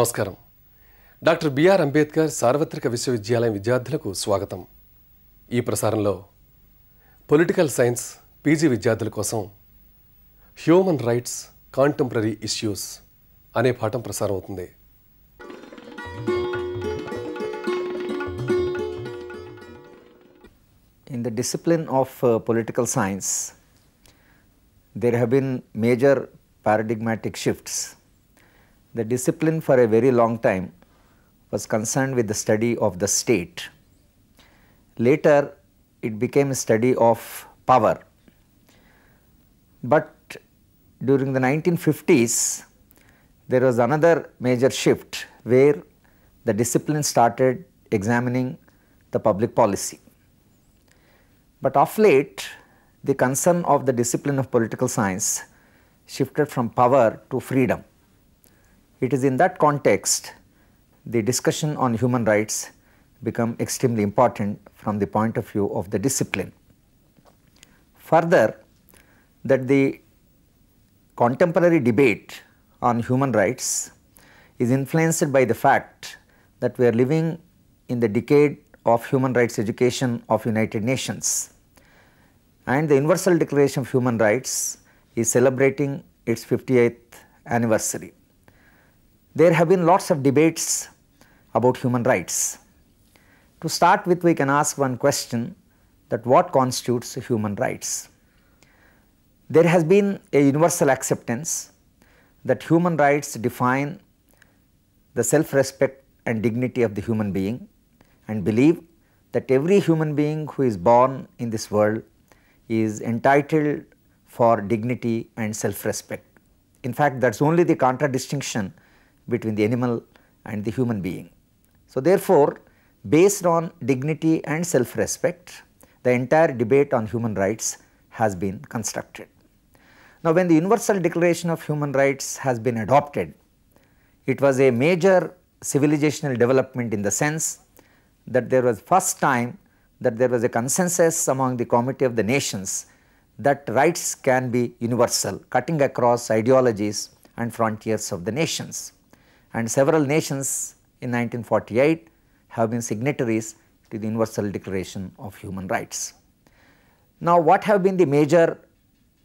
నమస్కారం. Doctor BR Ambedkar సార్వత్రిక విశ్వవిద్యాలయం విద్యార్థులకు స్వాగతం. ఈ ప్రసారంలో పొలిటికల్ సైన్స్ పీజీ విద్యార్థుల కోసం హ్యూమన్ రైట్స్ కాంటెంపరరీ ఇష్యూస్ అనే పాఠం ప్రసారం అవుతుంది. In the discipline of political science, there have been major paradigmatic shifts. The discipline for a very long time was concerned with the study of the state. Later, it became a study of power. But during the 1950s, there was another major shift where the discipline started examining the public policy. But of late, the concern of the discipline of political science shifted from power to freedom. It is in that context the discussion on human rights become extremely important from the point of view of the discipline. Further, that the contemporary debate on human rights is influenced by the fact that we are living in the decade of human rights education of United Nations, and the Universal Declaration of Human Rights is celebrating its 58th anniversary. There have been lots of debates about human rights. To start with, we can ask one question, that what constitutes human rights? There has been a universal acceptance that human rights define the self-respect and dignity of the human being, and believe that every human being who is born in this world is entitled for dignity and self-respect. In fact, that is only the contradistinction between the animal and the human being. So therefore, based on dignity and self-respect, the entire debate on human rights has been constructed. Now, when the Universal Declaration of Human Rights has been adopted, it was a major civilizational development in the sense that there was first time that there was a consensus among the Committee of the Nations that rights can be universal, cutting across ideologies and frontiers of the nations. And several nations in 1948 have been signatories to the Universal Declaration of Human Rights. Now, what have been the major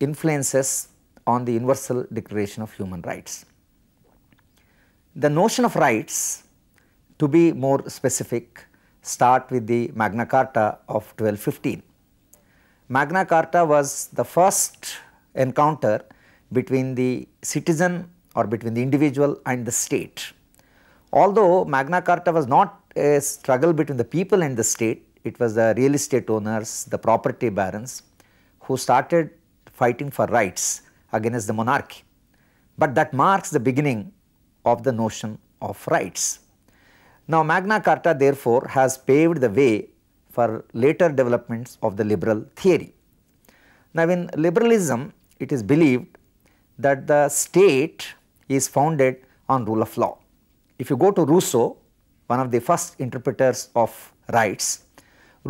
influences on the Universal Declaration of Human Rights? The notion of rights, to be more specific, start with the Magna Carta of 1215. Magna Carta was the first encounter between the citizen or between the individual and the state. Although Magna Carta was not a struggle between the people and the state, it was the real estate owners, the property barons who started fighting for rights against the monarchy. But that marks the beginning of the notion of rights. Now, Magna Carta therefore has paved the way for later developments of the liberal theory. Now, in liberalism, it is believed that the state is founded on rule of law. If you go to Rousseau, one of the first interpreters of rights,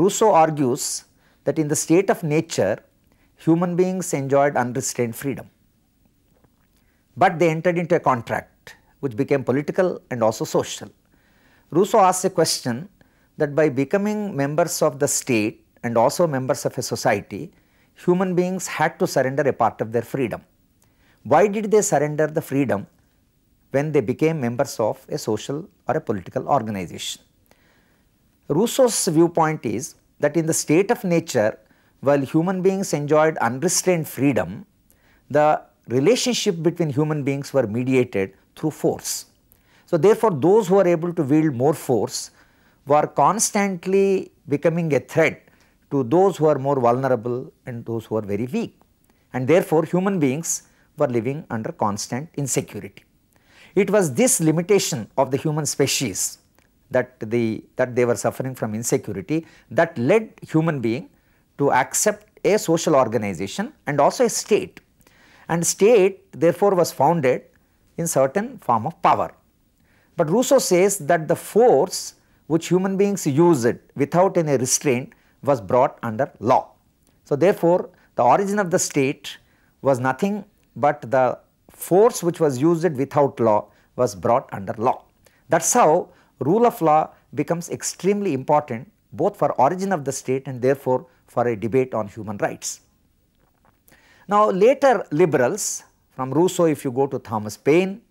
Rousseau argues that in the state of nature, human beings enjoyed unrestrained freedom. But they entered into a contract which became political and also social. Rousseau asks a question that by becoming members of the state and also members of a society, human beings had to surrender a part of their freedom. Why did they surrender the freedom when they became members of a social or a political organization? Rousseau's viewpoint is that in the state of nature, while human beings enjoyed unrestrained freedom, the relationship between human beings were mediated through force. So therefore, those who are able to wield more force were constantly becoming a threat to those who are more vulnerable and those who are very weak, and therefore human beings were living under constant insecurity. It was this limitation of the human species that they were suffering from insecurity that led human being to accept a social organization and also a state, and state therefore was founded in certain form of power. But Rousseau says that the force which human beings used without any restraint was brought under law. So therefore, the origin of the state was nothing but the force which was used without law was brought under law. That's how rule of law becomes extremely important both for origin of the state and therefore for a debate on human rights. Now later liberals, from Rousseau if you go to Thomas Paine,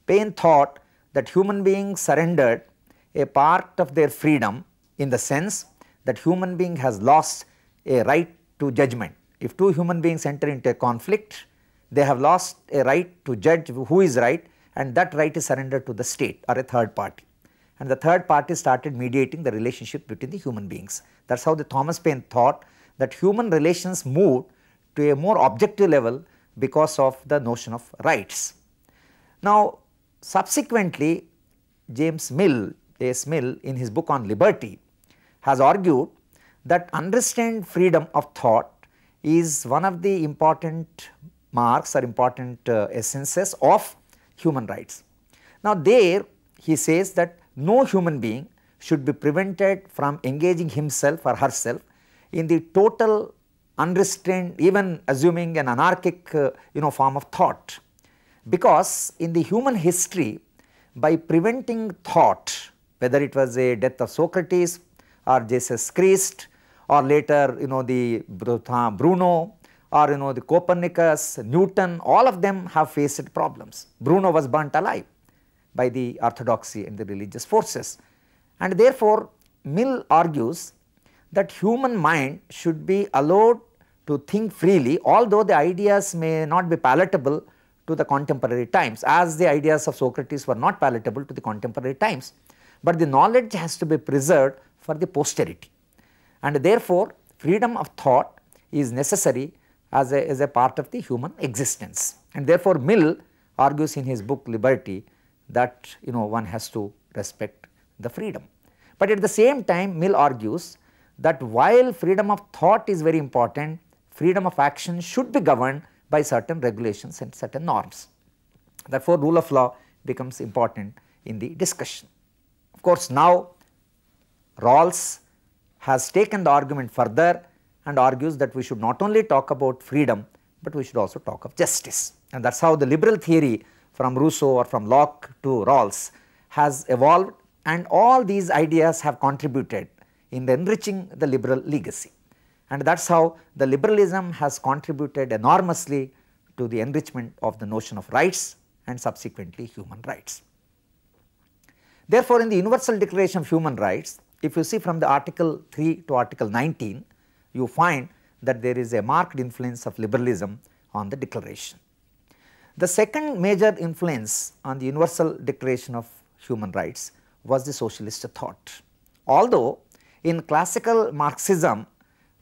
Paine thought that human beings surrendered a part of their freedom in the sense that human being has lost a right to judgment. If two human beings enter into a conflict, they have lost a right to judge who is right, and that right is surrendered to the state or a third party. And the third party started mediating the relationship between the human beings. That is how the Thomas Paine thought that human relations moved to a more objective level because of the notion of rights. Now subsequently James Mill, J.S. Mill, in his book on liberty has argued that unrestrained freedom of thought is one of the important marks or important essences of human rights. Now there he says that no human being should be prevented from engaging himself or herself in the total unrestrained, even assuming an anarchic form of thought, because in the human history, by preventing thought, whether it was a death of Socrates or Jesus Christ or later the Bruno or the Copernicus, Newton, all of them have faced problems. Bruno was burnt alive by the orthodoxy and the religious forces, and therefore Mill argues that human mind should be allowed to think freely, although the ideas may not be palatable to the contemporary times, as the ideas of Socrates were not palatable to the contemporary times, but the knowledge has to be preserved for the posterity, and therefore freedom of thought is necessary as a part of the human existence. And therefore Mill argues in his book Liberty that one has to respect the freedom. But at the same time Mill argues that while freedom of thought is very important, freedom of action should be governed by certain regulations and certain norms. Therefore rule of law becomes important in the discussion. Of course now Rawls has taken the argument further and argues that we should not only talk about freedom, but we should also talk of justice, and that is how the liberal theory from Rousseau or from Locke to Rawls has evolved, and all these ideas have contributed in enriching the liberal legacy, and that is how the liberalism has contributed enormously to the enrichment of the notion of rights and subsequently human rights. Therefore in the Universal Declaration of Human Rights, if you see from the article 3 to article 19, you find that there is a marked influence of liberalism on the declaration. The second major influence on the Universal Declaration of Human Rights was the socialist thought. Although in classical Marxism,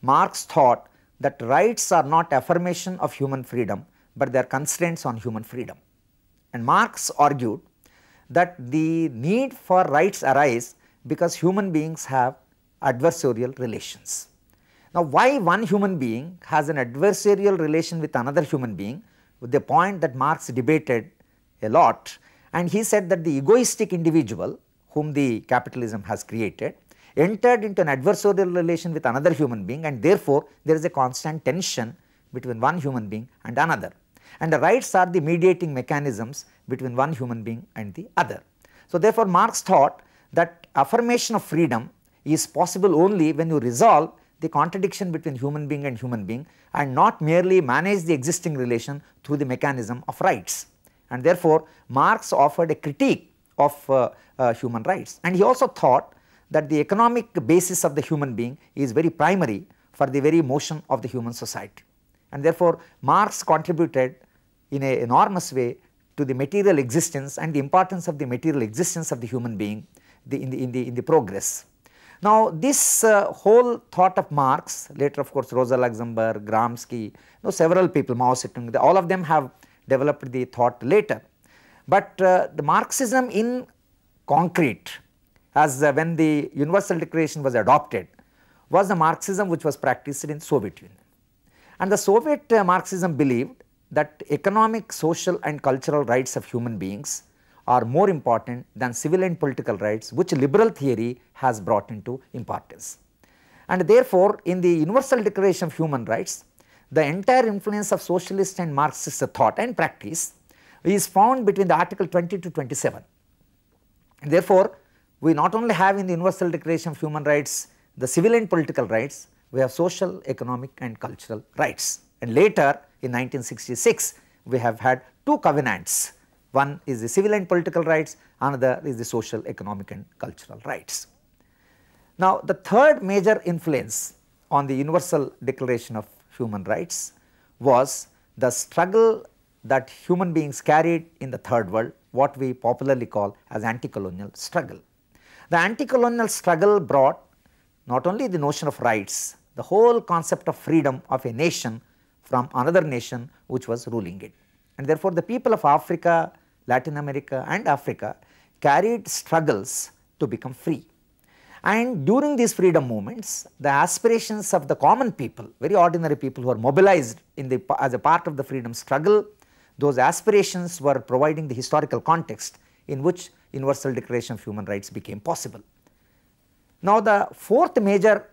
Marx thought that rights are not affirmation of human freedom, but they are constraints on human freedom. And Marx argued that the need for rights arise because human beings have adversarial relations. Now why one human being has an adversarial relation with another human being, with the point that Marx debated a lot, and he said that the egoistic individual whom the capitalism has created entered into an adversarial relation with another human being, and therefore there is a constant tension between one human being and another, and the rights are the mediating mechanisms between one human being and the other. So therefore Marx thought that affirmation of freedom is possible only when you resolve the contradiction between human being and not merely manage the existing relation through the mechanism of rights. And therefore Marx offered a critique of human rights, and he also thought that the economic basis of the human being is very primary for the very motion of the human society, and therefore Marx contributed in an enormous way to the material existence and the importance of the material existence of the human being in the progress. Now this whole thought of Marx, later of course Rosa Luxemburg, Gramsci, several people, Mao Zedong, all of them have developed the thought later. But the Marxism in concrete, as when the Universal Declaration was adopted, was the Marxism which was practiced in Soviet Union. And the Soviet Marxism believed that economic, social and cultural rights of human beings are more important than civil and political rights, which liberal theory has brought into importance. And therefore in the Universal Declaration of Human Rights, the entire influence of socialist and Marxist thought and practice is found between the article 20 to 27. And therefore, we not only have in the Universal Declaration of Human Rights the civil and political rights, we have social, economic and cultural rights. And later in 1966, we have had two covenants. One is the civil and political rights, another is the social, economic and cultural rights. Now, the third major influence on the Universal Declaration of Human Rights was the struggle that human beings carried in the third world, what we popularly call as anti-colonial struggle. The anti-colonial struggle brought not only the notion of rights, the whole concept of freedom of a nation from another nation which was ruling it. And therefore, the people of Africa, Latin America and Africa carried struggles to become free. And during these freedom movements, the aspirations of the common people, very ordinary people who are mobilized as a part of the freedom struggle, those aspirations were providing the historical context in which Universal Declaration of Human Rights became possible. Now, the fourth major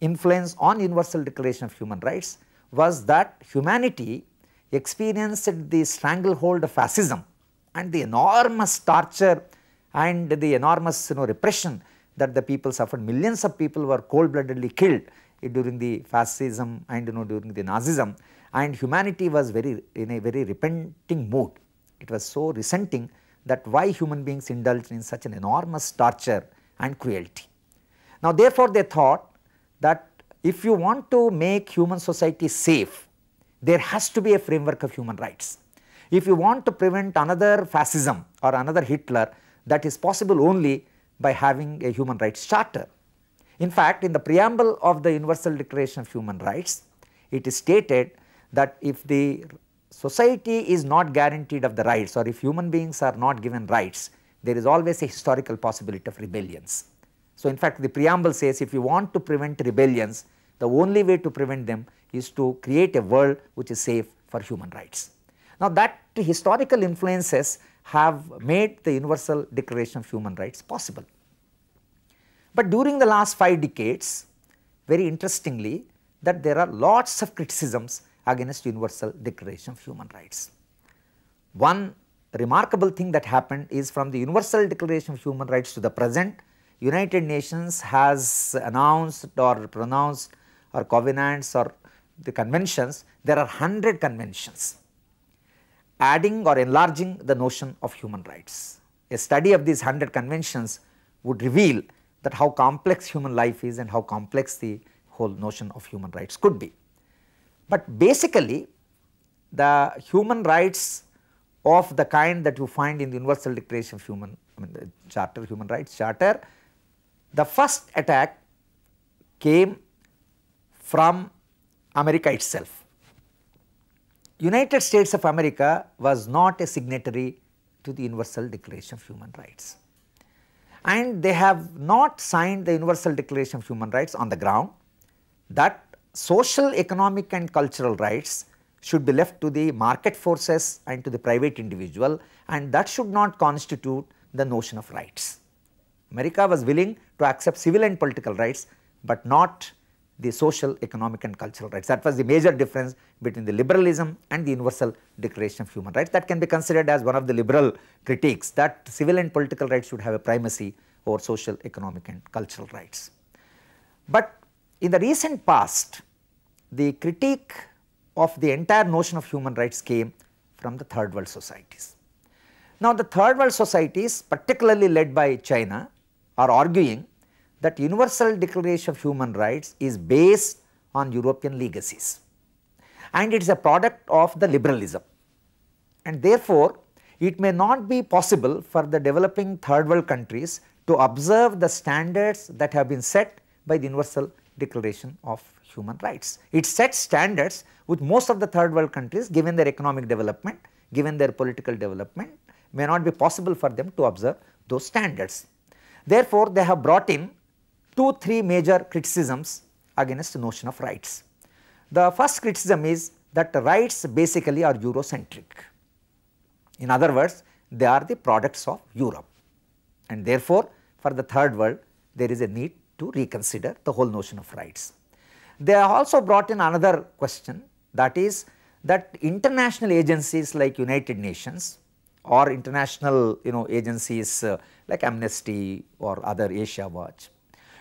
influence on Universal Declaration of Human Rights was that humanity experienced the stranglehold of fascism and the enormous torture and the enormous repression that the people suffered. Millions of people were cold-bloodedly killed during the fascism and during the Nazism, and humanity was in a very repenting mood. It was so resenting that why human beings indulged in such an enormous torture and cruelty. Now, therefore, they thought that if you want to make human society safe, there has to be a framework of human rights. If you want to prevent another fascism or another Hitler, that is possible only by having a human rights charter. In fact, in the preamble of the Universal Declaration of Human Rights, it is stated that if the society is not guaranteed of the rights, or if human beings are not given rights, there is always a historical possibility of rebellions. So, in fact, the preamble says if you want to prevent rebellions, the only way to prevent them is to create a world which is safe for human rights. Now, that historical influences have made the Universal Declaration of Human Rights possible. But during the last 5 decades, very interestingly, that there are lots of criticisms against Universal Declaration of Human Rights. One remarkable thing that happened is from the Universal Declaration of Human Rights to the present, United Nations has announced or pronounced or covenants or the conventions, there are 100 conventions adding or enlarging the notion of human rights. A study of these 100 conventions would reveal that how complex human life is and how complex the whole notion of human rights could be. But basically, the human rights of the kind that you find in the Universal Declaration of the Charter, Human Rights Charter, the first attack came from America itself. United States of America was not a signatory to the Universal Declaration of Human Rights, and they have not signed the Universal Declaration of Human Rights on the ground that social, economic and cultural rights should be left to the market forces and to the private individual, and that should not constitute the notion of rights. America was willing to accept civil and political rights, but not the social, economic and cultural rights. That was the major difference between the liberalism and the Universal Declaration of Human Rights. That can be considered as one of the liberal critiques, that civil and political rights should have a primacy over social, economic and cultural rights. But in the recent past, the critique of the entire notion of human rights came from the third world societies. Now, the third world societies, particularly led by China, are arguing that Universal Declaration of Human Rights is based on European legacies, and it is a product of the liberalism, and therefore, it may not be possible for the developing third world countries to observe the standards that have been set by the Universal Declaration of Human Rights. It sets standards which most of the third world countries, given their economic development, given their political development, may not be possible for them to observe those standards. Therefore, they have brought in 2-3 major criticisms against the notion of rights. The first criticism is that the rights basically are Eurocentric. In other words, they are the products of Europe, and therefore, for the third world there is a need to reconsider the whole notion of rights. They have also brought in another question, that is that international agencies like United Nations or international agencies like Amnesty or other Asia Watch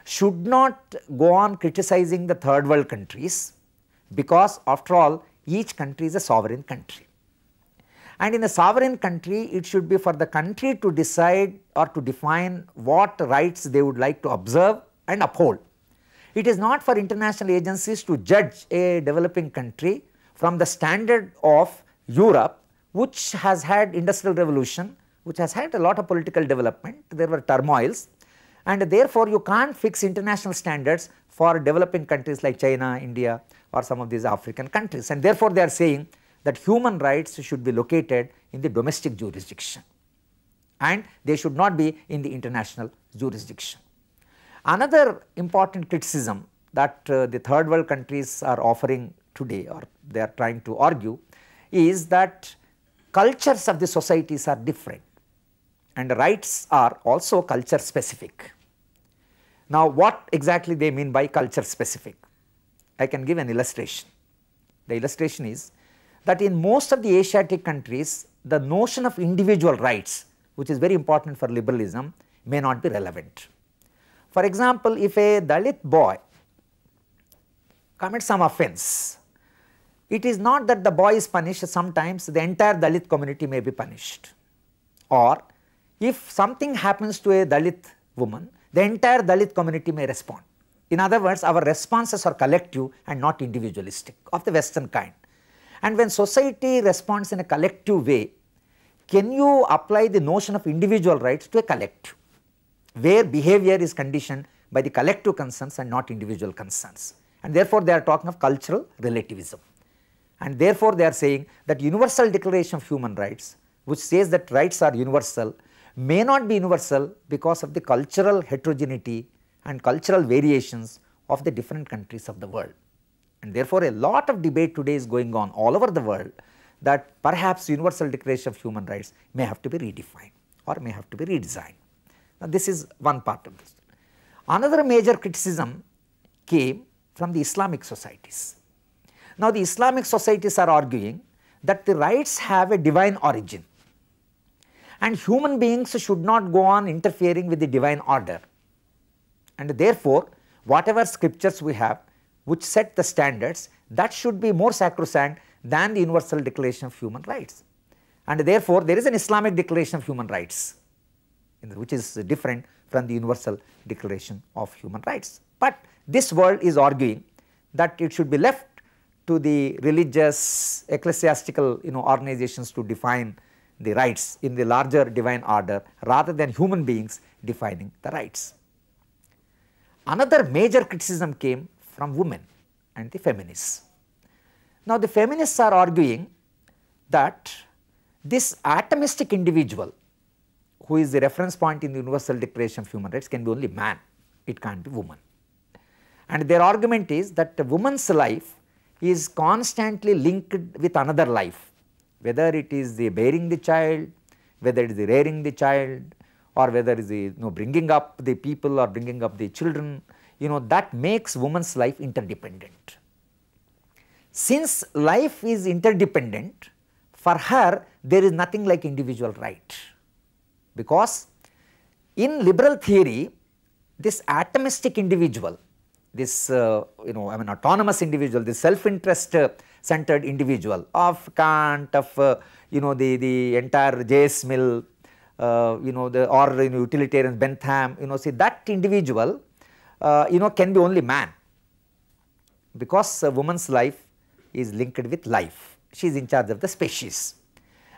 should not go on criticizing the third world countries, because after all each country is a sovereign country. And in a sovereign country, it should be for the country to decide or to define what rights they would like to observe and uphold. It is not for international agencies to judge a developing country from the standard of Europe, which has had industrial revolution, which has had a lot of political development, there were turmoils, and therefore you can't fix international standards for developing countries like China, India or some of these African countries, and therefore they are saying that human rights should be located in the domestic jurisdiction and they should not be in the international jurisdiction. Another important criticism that the third world countries are offering today, or they are trying to argue, is that cultures of the societies are different and the rights are also culture specific. Now, what exactly they mean by culture specific? I can give an illustration. The illustration is that in most of the Asiatic countries, the notion of individual rights, which is very important for liberalism, may not be relevant. For example, if a Dalit boy commits some offence, it is not that the boy is punished, sometimes the entire Dalit community may be punished. Or if something happens to a Dalit woman, the entire Dalit community may respond. In other words, our responses are collective and not individualistic, of the Western kind. And when society responds in a collective way, can you apply the notion of individual rights to a collective, where behavior is conditioned by the collective concerns and not individual concerns? And therefore, they are talking of cultural relativism. And therefore, they are saying that Universal Declaration of Human Rights, which says that rights are universal, may not be universal because of the cultural heterogeneity and cultural variations of the different countries of the world. And therefore, a lot of debate today is going on all over the world that perhaps Universal Declaration of Human Rights may have to be redefined or may have to be redesigned. Now, this is one part of this. Another major criticism came from the Islamic societies. Now, the Islamic societies are arguing that the rights have a divine origin and human beings should not go on interfering with the divine order, and therefore, whatever scriptures we have which set the standards, that should be more sacrosanct than the Universal Declaration of Human Rights. And therefore, there is an Islamic Declaration of Human Rights, which is different from the Universal Declaration of Human Rights. But this world is arguing that it should be left to the religious, ecclesiastical organizations to define the rights in the larger divine order rather than human beings defining the rights. Another major criticism came from women and the feminists. Now, the feminists are arguing that this atomistic individual who is the reference point in the Universal Declaration of Human Rights can be only man, it can't be woman. And their argument is that a woman's life is constantly linked with another life, whether it is the bearing the child, whether it is the rearing the child, or whether it is the bringing up the people or bringing up the children, that makes woman's life interdependent. Since life is interdependent, for her there is nothing like individual right, because in liberal theory this atomistic individual, this autonomous individual, this self-interest centered individual of Kant, of the entire J.S. Mill, utilitarian Bentham, see that individual can be only man, because a woman's life is linked with life, she is in charge of the species.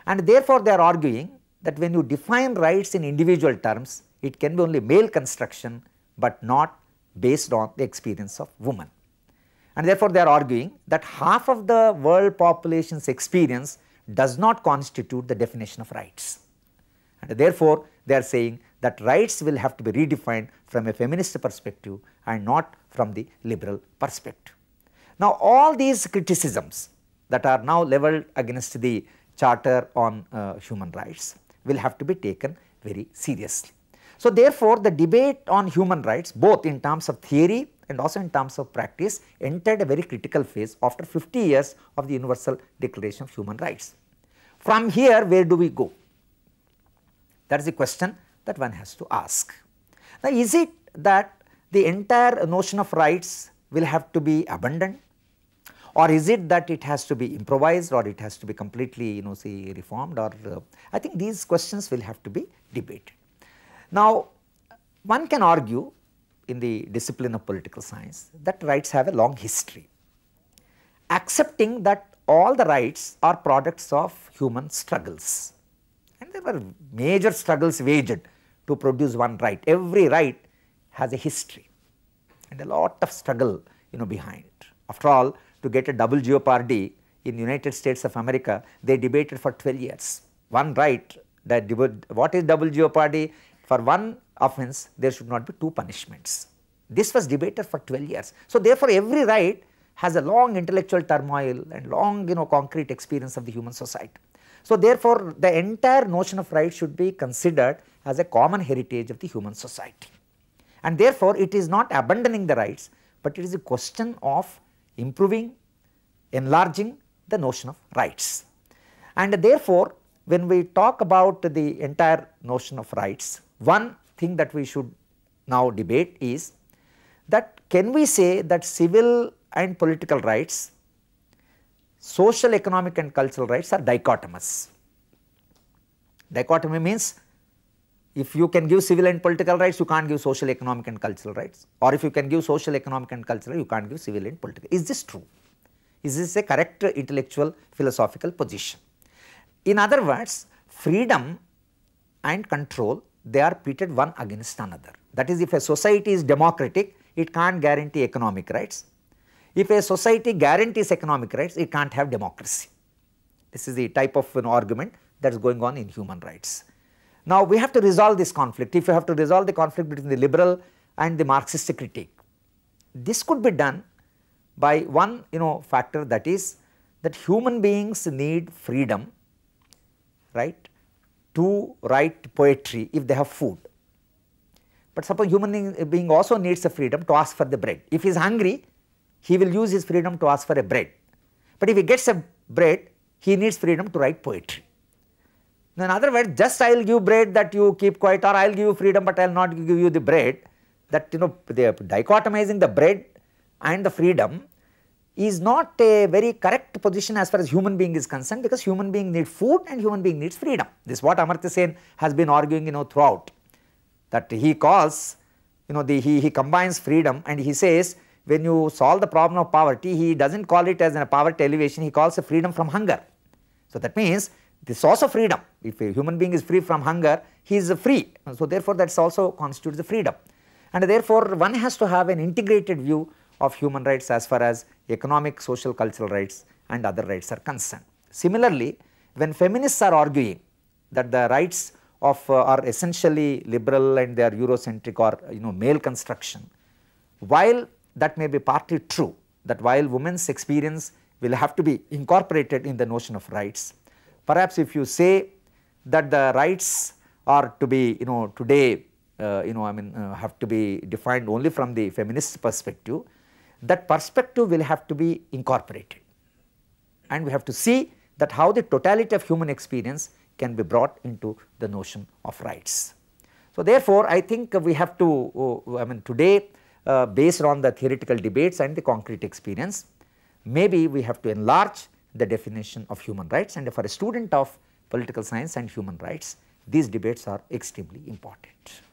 And therefore, they are arguing that when you define rights in individual terms, it can be only male construction, but not based on the experience of woman. And therefore, they are arguing that half of the world population's experience does not constitute the definition of rights. And therefore, they are saying that rights will have to be redefined from a feminist perspective and not from the liberal perspective. Now, all these criticisms that are now levelled against the Charter on Human Rights will have to be taken very seriously. So, therefore, the debate on human rights, both in terms of theory and also in terms of practice, entered a very critical phase after 50 years of the Universal Declaration of Human Rights. From here, where do we go? That is the question that one has to ask. Now, is it that the entire notion of rights will have to be abandoned, or is it that it has to be improvised, or it has to be completely say reformed, or I think these questions will have to be debated. Now, one can argue in the discipline of political science that rights have a long history, accepting that all the rights are products of human struggles, and there were major struggles waged to produce one right. Every right has a history and a lot of struggle behind it. After all, to get a double jeopardy in the United States of America, they debated for 12 years. One right, that what is double jeopardy? For one offence, there should not be two punishments. This was debated for 12 years. So, therefore, every right has a long intellectual turmoil and long concrete experience of the human society. So, therefore, the entire notion of right should be considered as a common heritage of the human society, and therefore, it is not abandoning the rights, but it is a question of improving, enlarging the notion of rights. And therefore, when we talk about the entire notion of rights, one thing that we should now debate is that can we say that civil and political rights, social, economic and cultural rights are dichotomous. Dichotomy means if you can give civil and political rights, you can't give social, economic and cultural rights, or if you can give social, economic and cultural, you can't give civil and political. Is this true? Is this a correct intellectual philosophical position? In other words, freedom and control, they are pitted one against another. That is, if a society is democratic, it can't guarantee economic rights. If a society guarantees economic rights, it can't have democracy. This is the type of argument that is going on in human rights. Now, we have to resolve this conflict. If you have to resolve the conflict between the liberal and the Marxist critique, this could be done by one factor, that is that human beings need freedom, right, to write poetry if they have food. But suppose human being also needs the freedom to ask for the bread. If he is hungry, he will use his freedom to ask for a bread. But if he gets a bread, he needs freedom to write poetry. In other words, just I will give bread that you keep quiet, or I will give you freedom but I will not give you the bread, that they are dichotomizing the bread and the freedom is not a very correct position as far as human being is concerned, because human being needs food and human being needs freedom. This is what Amartya Sen has been arguing throughout, that he calls he combines freedom, and he says when you solve the problem of poverty, he does not call it as a poverty elevation, he calls it freedom from hunger. So, that means the source of freedom, if a human being is free from hunger, he is free. So, therefore, that also constitutes the freedom, and therefore, one has to have an integrated view of human rights as far as economic, social, cultural rights and other rights are concerned. Similarly, when feminists are arguing that the rights of are essentially liberal and they are Eurocentric or male construction, while that may be partly true, that while women's experience will have to be incorporated in the notion of rights, perhaps if you say that the rights are to be today have to be defined only from the feminist perspective, that perspective will have to be incorporated, and we have to see that how the totality of human experience can be brought into the notion of rights. So, therefore, I think we have to today based on the theoretical debates and the concrete experience, maybe we have to enlarge the definition of human rights, and for a student of political science and human rights, these debates are extremely important.